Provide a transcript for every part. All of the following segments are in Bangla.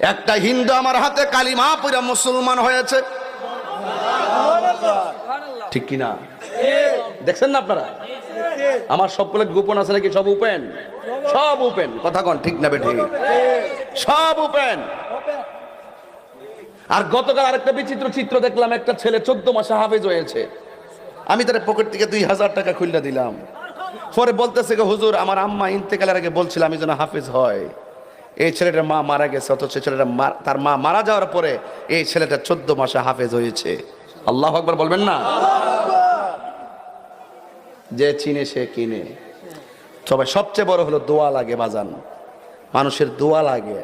একটা হিন্দু আমার হাতে কালিমা পড়ে মুসলমান হয়েছে, ঠিক কিনা? দেখছেন না আপনারা? আমার সবগুলো গোপন আছে নাকি? সব ওপেন, সব ওপেন। কথা কন ঠিক না বেঠিক? সব ওপেন। আর গতকাল আরেকটা বিচিত্র চিত্র দেখলাম, একটা ছেলে 14 মাসে হাফেজ হয়েছে। আমি তার পকেট থেকে 2000 টাকা খুললা দিলাম। পরে বলতেছে হুজুর, আমার আম্মা ইন্তেকালের আগে বলছিল আমি যেন হাফেজ হয়। এই ছেলেটার মা মারা গেছে, অথচ ছেলেটা তার মা মারা যাওয়ার পরে এই ছেলেটা 14 মাসে হাফেজ হয়েছে। আল্লাহু আকবার বলবেন না? যে চিনে সে কিনে। তবে সবচেয়ে বড় হলো দোয়া লাগে বাজান, মানুষের দোয়া লাগে।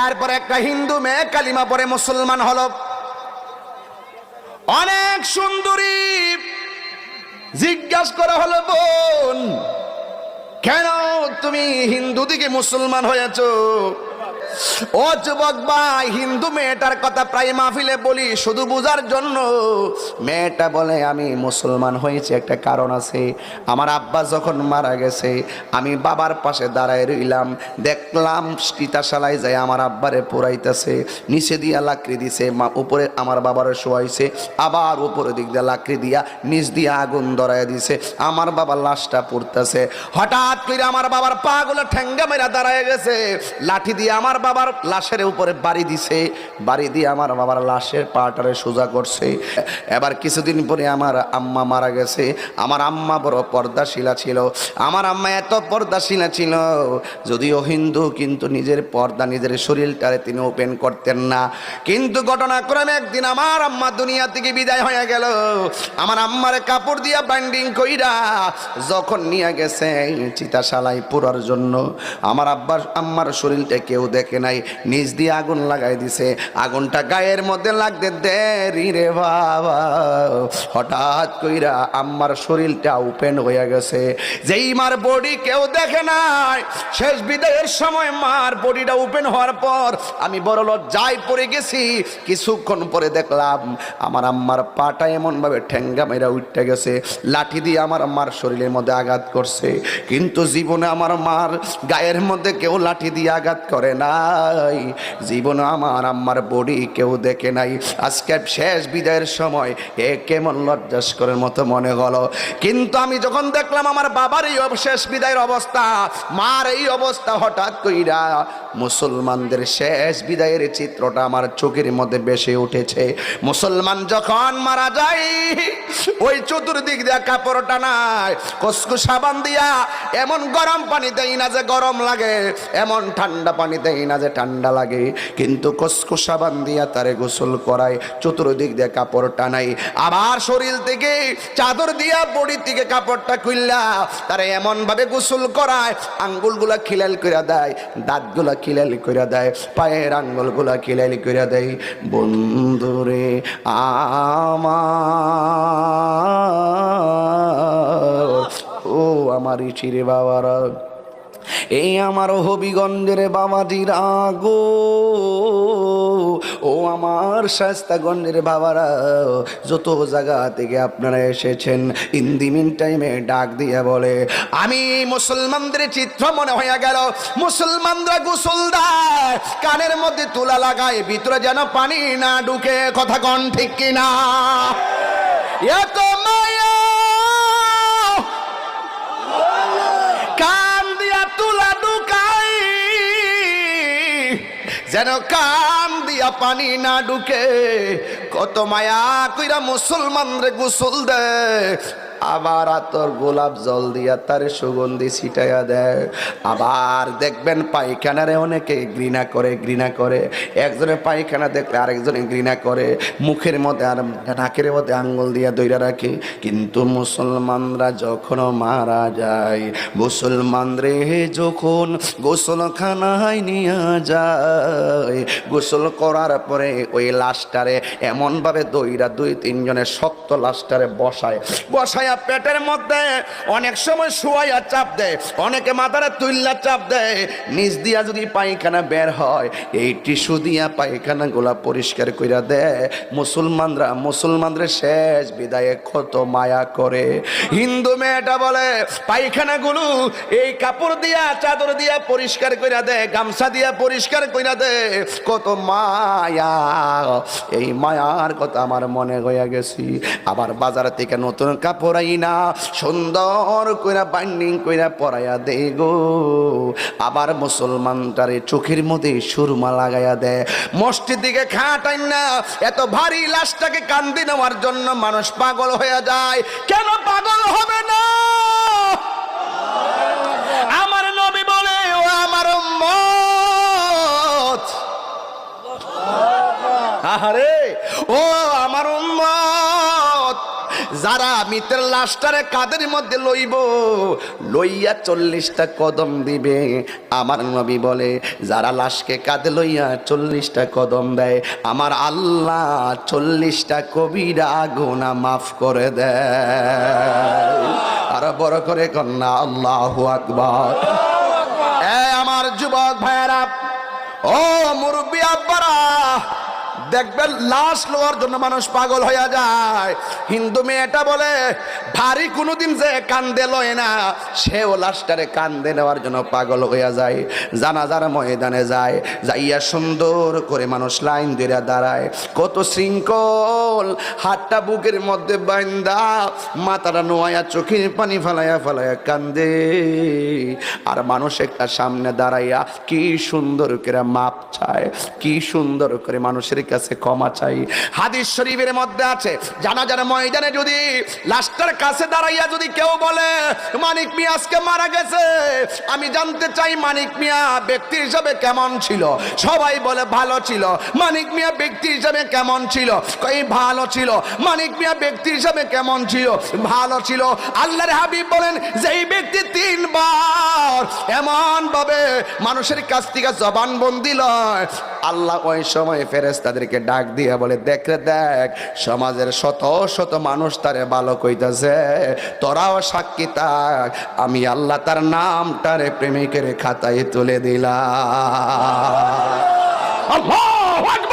এরপর একটা হিন্দু মেয়ে কালিমা পড়ে মুসলমান হলো, অনেক সুন্দরী। জিজ্ঞাসা করা হলো, বোন কেন তুমি হিন্দু থেকে মুসলমান হয়েছো? ও যুবক ভাই, হিন্দু মেয়েটার কথা প্রায় মাহফিলে বলি শুধু বোঝার জন্য। মেয়েটা বলে আমি মুসলমান হয়েছে একটা কারণ আছে। আমার আব্বা যখন মারা গেছে আমি বাবার পাশে দাঁড়ায় রইলাম, দেখলাম চিতাশালায় যায় আমার আব্বারে পোড়াইতেছে, নিচে দিয়া লাকড়ি দিছে, উপরে আমার বাবারে শোয়াইছে, আবার উপরে দিক দিয়ে লাকড়ি দিয়া নিচ দিয়ে আগুন ধরায় দিছে, আমার বাবার লাশটা পুড়তেছে। হঠাৎ করে আমার বাবার পা গুলো ঠেঙ্গা মেরা দাঁড়ায় গেছে, লাঠি দিয়ে আমার বাবার লাশের উপরে বাড়ি দিছে, বাড়ি দিয়ে আমার বাবার লাশের পাটারে সোজা করছে। এবার কিছুদিন পরে আমার আম্মা মারা গেছে। আমার আম্মা বড় পর্দাশীলা ছিল, আমার আম্মা এত পর্দাশীলা ছিল, যদিও হিন্দু কিন্তু নিজের পর্দা নিজের শরীরটারে তিনি ওপেন করতেন না। কিন্তু ঘটনাক্রমে একদিন আমার আম্মা দুনিয়া থেকে বিদায় হয়ে গেল। আমার আম্মার কাপড় দিয়া বাইন্ডিং কইরা যখন নিয়ে গেছে চিতাশালায় পোড়ার জন্য, আমার আম্মার শরীরটা কেউ দেখে নাই, নিচ দিয়ে আগুন লাগাই দিছে। আগুনটা গায়ের মধ্যে লাগতে দেরি রে বাবা, হঠাৎ কইরা আম্মার শরীরটা ওপেন হয়ে গেছে। যেই মার বডি কেউ দেখে নাই, শেষ বিদায়ের সময় মার বডিটা ওপেন হওয়ার পর আমি বড় লজ্জায় পড়ে গেছি। কিছুক্ষণ পরে দেখলাম আমার আম্মার পাটা এমন ভাবে ঠেঙ্গা মেরা উঠতে গেছে, লাঠি দিয়ে আমার আম্মার শরীরের মধ্যে আঘাত করছে। কিন্তু জীবনে আমার মার গায়ের মধ্যে কেউ লাঠি দিয়ে আঘাত করে নাই, জীবনে আমার আম্মার বডি কেউ দেখে নাই। আজকে শেষ বিদায়ের সময় এ কেমন লজ্জাস্করের মতো মনে হলো। কিন্তু আমি যখন দেখলাম আমার বাবার এই শেষ বিদায়ের অবস্থা, মার এই অবস্থা, হঠাৎ কইরা মুসলমানদের শেষ বিদায়ের চিত্রটা আমার চোখের মধ্যে বেশি উঠেছে। মুসলমান যখন মারা যায় ওই চতুর্দিক দিয়া কাপড় টানায়, কসকু সাবান দিয়া এমন গরম পানি দেয় না যে গরম লাগে, এমন ঠান্ডা পানি দেয় না যে ঠান্ডা লাগে, কিন্তু কসকু সাবান দিয়া তারে গোসল করায়, চতুর্দিক দিয়ে কাপড় টানাই, আবার শরীর থেকে চাদর দিয়া বডি থেকে কাপড়টা খুললা তারে এমন ভাবে গোসল করায়, আঙ্গুলগুলা খিলাল করে দেয়, দাঁতগুলা খিলাল করে দেয়, পায়ের আঙ্গুলগুলা খিলাল করে দেয়। বন্ধুরে আমার, ও আমার চিরে বাবারা, এই আমার হবিগঞ্জের বাবাজিরা গো, ও আমার শাস্তাগঞ্জের বাবারা, যত জায়গা থেকে আপনারা এসেছেন, ইন দি মিন টাইমে ডাক দিয়ে বলে আমি মুসলমানদের চিত্র মনে হয়ে গেল। মুসলমানরা গোসল দেয়, কানের মধ্যে তুলা লাগায়, ভিতরে যেন পানি না ঢুকে। কথা কন ঠিক কিনা? এত মায়া কান দিয়া তুলা ঢুকাই, যেন কান দিয়া পানি না ঢুকে। কত মায়া কইরা মুসলমানরে গোসল দেয়, আবার আতর গোলাপ জল দিয়া তার সুগন্ধি ছিটাইয়া দেয়। আবার দেখবেন পায়খানারে অনেকে ঘৃণা করে, ঘৃণা করে, একজনের পায়খানা দেখলে আরেকজনে ঘৃণা করে, মুখের মধ্যে আর নাকের মধ্যে আঙ্গুল দিয়া দইরা রাখে। কিন্তু মুসলমানরা যখন মারা যায়, মুসলমানরে যখন গোসলখানায় নিয়ে যায়, গোসল করার পরে ওই লাশটারে এমনভাবে দইরা 2-3 জনের শক্ত লাশটারে বসায়, বসাইয়া পেটের মধ্যে অনেক সময় শুয়াইয়া চাপ দেয়, অনেকে মাথারে তুইল্লা চাপ দেয়, নিচ দিয়া যদি পায়খানা বের হয় এই টিস্যু দিয়া পায়খানা গুলা পরিষ্কার কইরা দেয়। মুসলমানরা শেষ বিদায়ে কত মায়া করে। হিন্দু মেয়েটা বলে পায়খানাগুলো এই কাপড় দিয়া চাদর দিয়া পরিষ্কার কইরা দেয়, গামছা দিয়া পরিষ্কার কইরা দেয়, কত মায়া। এই মায়ার কথা আমার মনে হইয়া গেছি। আবার বাজার থেকে নতুন কাপড় আইনা সুন্দর কইরা বাইন্ডিং কইরা পরাইয়া দেই গো। আবার মুসলমানটারে চোখের মধ্যে সুরমা লাগাইয়া দেয়। মসজিদ দিকে খাটাই না, এত ভারী লাশটাকে কান্দি নেওয়ার জন্য মানুষ পাগল হয়ে যায়। কেন পাগল হবে না? আমার নবী বলে ও আমার উম্মত, আহারে ও আমার উম্মত, যারা মৃতের লাশটারে কাদের মধ্যে লইয়া 40টা কদম দিবে। আমার নবী বলে যারা লাশকে কাঁধে লইয়া 40টা কদম দেয় আমার আল্লাহ 40টা কবিরা গুনাহ মাফ করে দেয়। আর বড় করে কন্যা আল্লাহু আকবার। আমার যুবক ভাইয়েরা, ও মুরব্বী আব্বারা, দেখবেন লাশ লোয়ার জন্য মানুষ পাগল হয়ে যায়। হিন্দু মেয়েটা বলে ভারী কোনোদিন যে কান্দে লয় না, সেও লাশটারে কান্দে নেওয়ার জন্য পাগল হয়ে যায়। জানাজার ময়দানে যায়, যাইয়া সুন্দর করে মানুষ লাইন ধরে দাঁড়ায়, কত শৃঙ্খল, হাতটা বুকের মধ্যে বাইন্দা মাথাটা নোয়া চোখের পানি ফালাইয়া ফালাইয়া কান্দে। আর মানুষ একটা সামনে দাঁড়াইয়া কি সুন্দর করে মাপ চায়, কি সুন্দর করে মানুষের কাছে ক্ষমা চাই। হাদিস শরীফের মধ্যে আছে জানাজার ময়দানে যদি লাশটার কাছে দাঁড়াইয়া যদি কেউ বলে মানিক মিয়া আজকে মারা গেছে, আমি জানতে চাই মানিক মিয়া ব্যক্তি হিসাবে কেমন ছিল। সবাই বলে ভালো ছিল। মানিক মিয়া ব্যক্তি হিসাবে কেমন ছিল? কই ভালো ছিল। মানিক মিয়া ব্যক্তি হিসাবে কেমন ছিল? ভালো ছিল। আল্লাহর হাবিব বলেন যেই ব্যক্তি 3 বার এমন ভাবে মানুষের কাছ থেকে জবানবন্দি লয়, আল্লাহ ওই সময় ফেরেশতাদেরকে ডাক দিয়া বলে দেখ সমাজের শত শত মানুষ তারে ভালো কইতাছে, তোরাও সাক্ষী থাক, আমি আল্লাহ তার নামটারে প্রেমিকের খাতায় তুলে দিলাম। আল্লাহু আকবার।